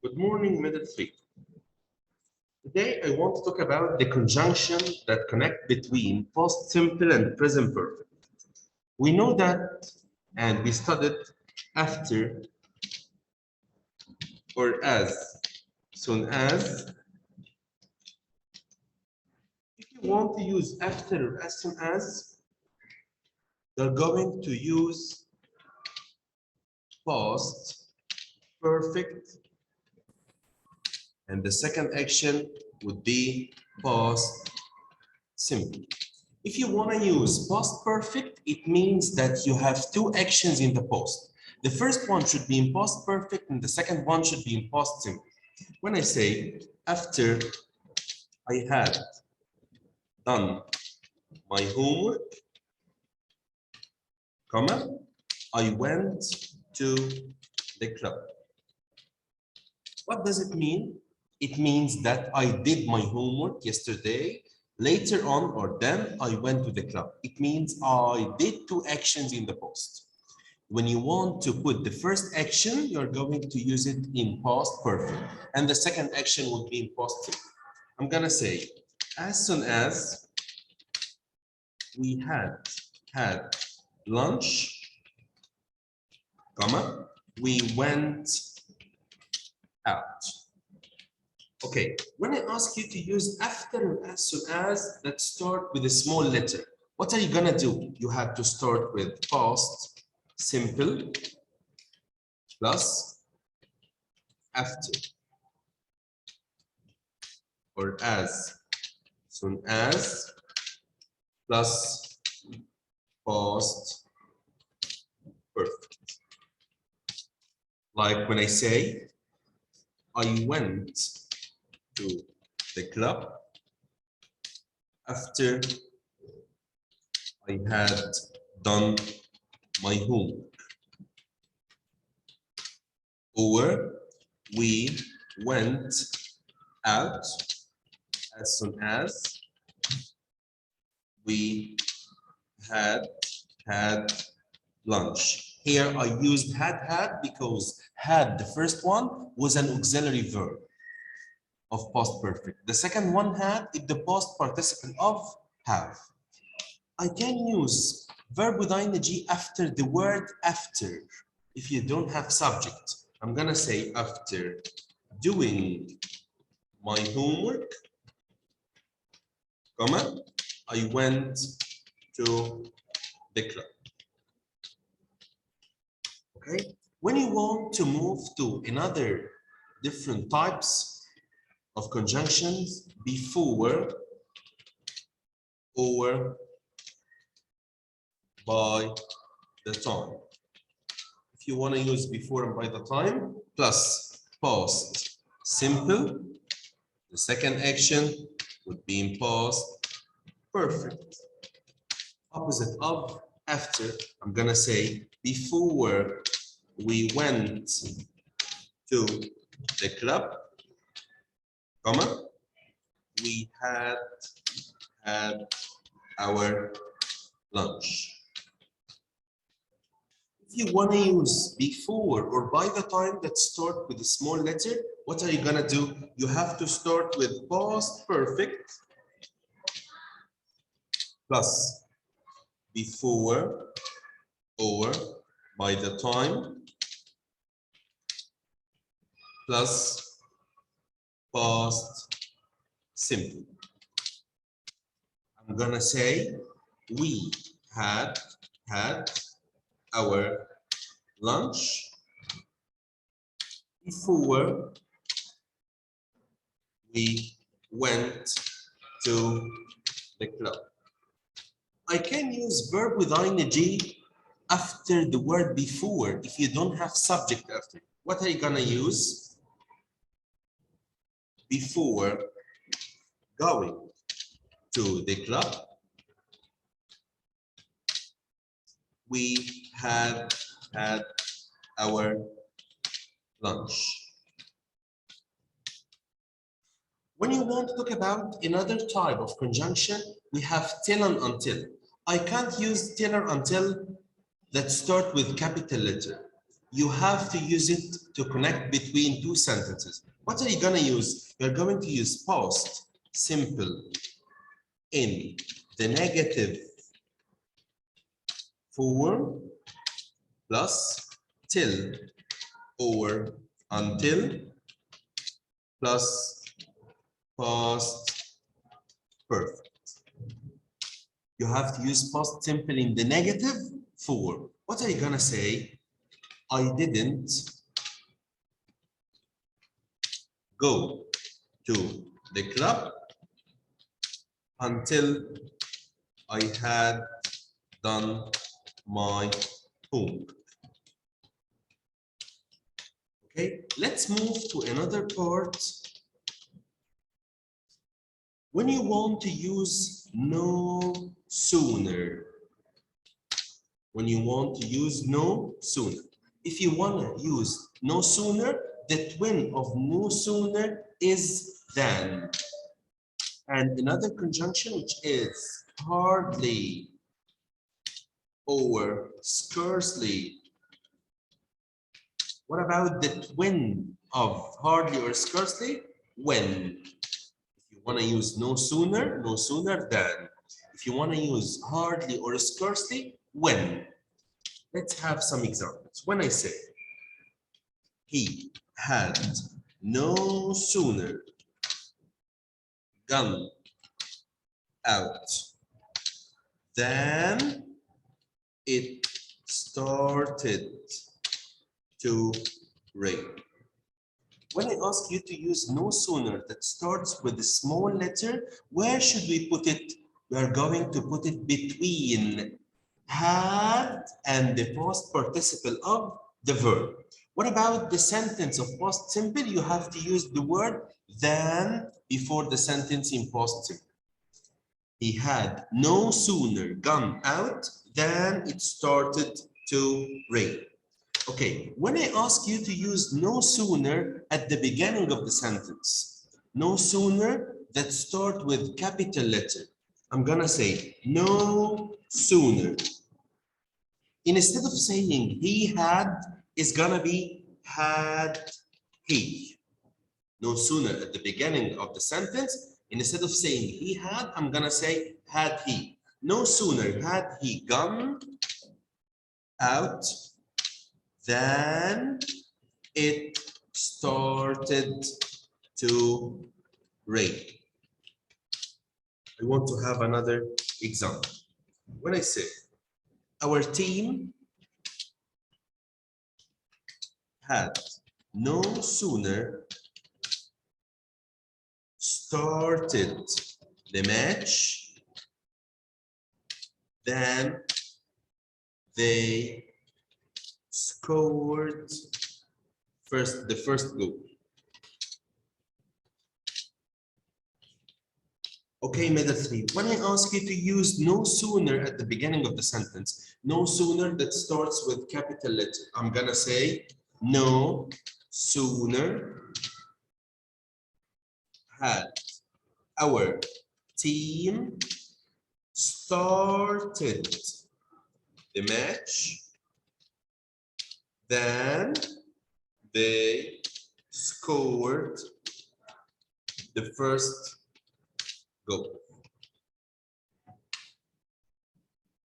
Good morning, middle three. Today, I want to talk about the conjunction that connect between past simple and present perfect. We know that, and we studied after or as soon as. If you want to use after or as soon as, you're going to use past perfect, and the second action would be past simple. If you want to use past perfect, it means that you have two actions in the past. The first one should be in past perfect and the second one should be in past simple. When I say after I had done my homework, comma, I went to the club. What does it mean? It means that I did my homework yesterday. Later on, or then I went to the club. It means I did two actions in the past. When you want to put the first action, you're going to use it in past perfect. And the second action would be in past simple. I'm gonna say, as soon as we had lunch, comma, we went out. Okay, when I ask you to use after or as soon as, let's start with a small letter. What are you gonna do? You have to start with past simple plus after, or as soon as plus past perfect. Like when I say, I went to the club after I had done my homework. Or we went out as soon as we had lunch. Here I used had because had, the first one, was an auxiliary verb of past perfect. The second one had is the past participle of have. I can use verb with ing after the word after if you don't have subject. I'm gonna say after doing my homework, comma, I went to the club. Okay, when you want to move to another different types of conjunctions before or by the time. If you want to use before and by the time plus past simple, the second action would be in past perfect. Opposite of after, I'm gonna say before we went to the club, comma, we had our lunch. If you want to use before or by the time that start with a small letter, what are you gonna do? You have to start with past perfect plus before or by the time plus past simple. I'm gonna say we had our lunch before we went to the club. I can use verb with ing after the word before if you don't have subject after. What are you gonna use? Before going to the club, we had our lunch. When you want to talk about another type of conjunction, we have till and until. I can't use till or until that start with capital letter. you have to use it to connect between two sentences. What are you going to use? You're going to use past simple in the negative form plus till or until plus past perfect. You have to use past simple in the negative form. What are you going to say? I didn't go to the club until I had done my homework. Okay, let's move to another part. When you want to use no sooner, when you want to use no sooner, if you want to use no sooner, the twin of no sooner is than. And another conjunction which is hardly or scarcely. What about the twin of hardly or scarcely? When. If you want to use no sooner than. If you want to use hardly or scarcely, when. Let's have some examples. When I say, he had no sooner gone out than it started to rain. When I ask you to use no sooner that starts with a small letter, where should we put it? We are going to put it between had and the past participle of the verb. What about the sentence of past simple? You have to use the word than before the sentence in past simple. He had no sooner gone out than it started to rain. Okay, when I ask you to use no sooner at the beginning of the sentence, no sooner that start with capital letter, I'm gonna say no sooner. Instead of saying he had, is gonna be had he. No sooner at the beginning of the sentence, instead of saying he had, I'm gonna say had he. No sooner had he gone out than it started to rain. I want to have another example. When I say our team had no sooner started the match than they scored the first goal. Okay, method 3. When I ask you to use no sooner at the beginning of the sentence, no sooner that starts with capital letter, I'm gonna say no sooner had our team started the match than they scored the first goal.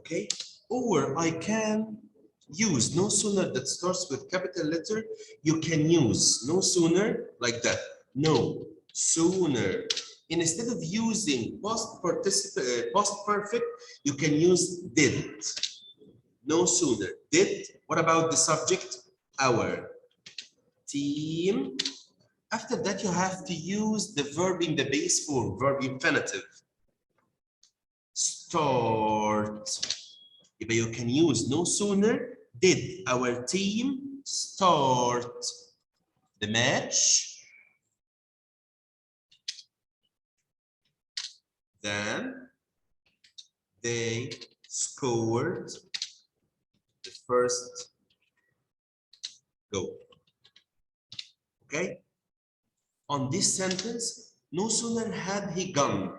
Okay, or I can use no sooner that starts with capital letter. You can use no sooner like that. No sooner. Instead of using past perfect, you can use did. No sooner. Did. What about the subject? Our team. After that, you have to use the verb in the base form, verb infinitive. Start. If you can use no sooner did our team start the match than they scored the first goal. Okay? On this sentence, no sooner had he gone.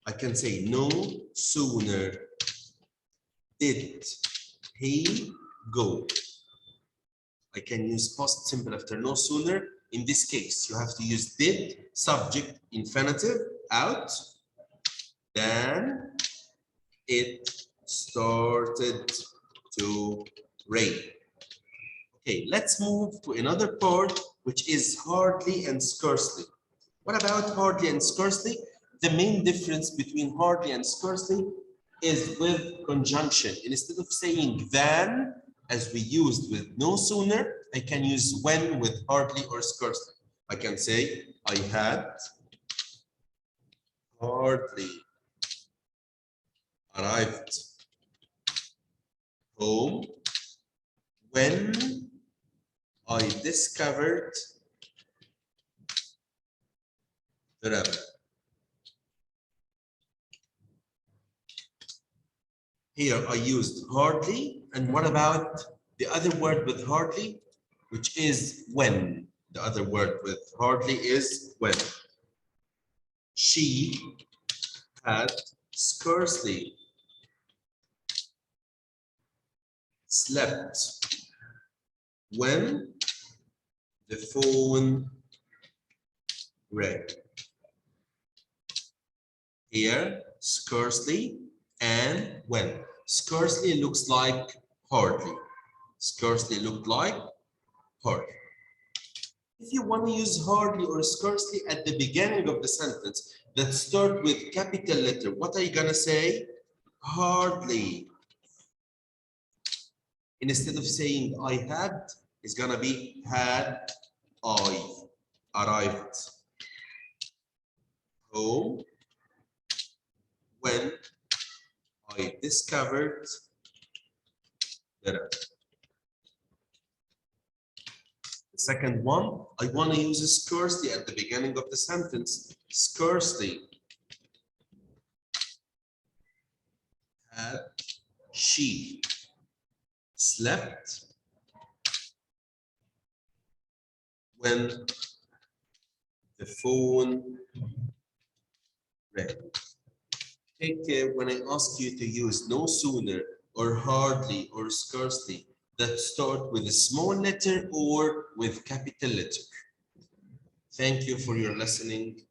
I can say no sooner did he go. I can use past simple after no sooner. In this case, you have to use did, subject, infinitive, out, then it started to rain. Okay, let's move to another part, which is hardly and scarcely. What about hardly and scarcely? The main difference between hardly and scarcely is with conjunction. Instead of saying than, as we used with no sooner, I can use when with hardly or scarcely. I can say, I had hardly arrived home when I discovered the river. Here I used hardly, and what about the other word with hardly, which is when? The other word with hardly is when. She had scarcely slept when the phone rang. Here, scarcely and when. Scarcely looks like hardly. Scarcely looked like hardly. If you want to use hardly or scarcely at the beginning of the sentence that start with capital letter, what are you gonna say? Hardly. Instead of saying I had, it's gonna be had I arrived home when I discovered the river. The second one, I want to use scarcely at the beginning of the sentence. Scarcely had she slept when the phone rang. Take care when I ask you to use no sooner or hardly or scarcely that start with a small letter or with capital letter. Thank you for your listening.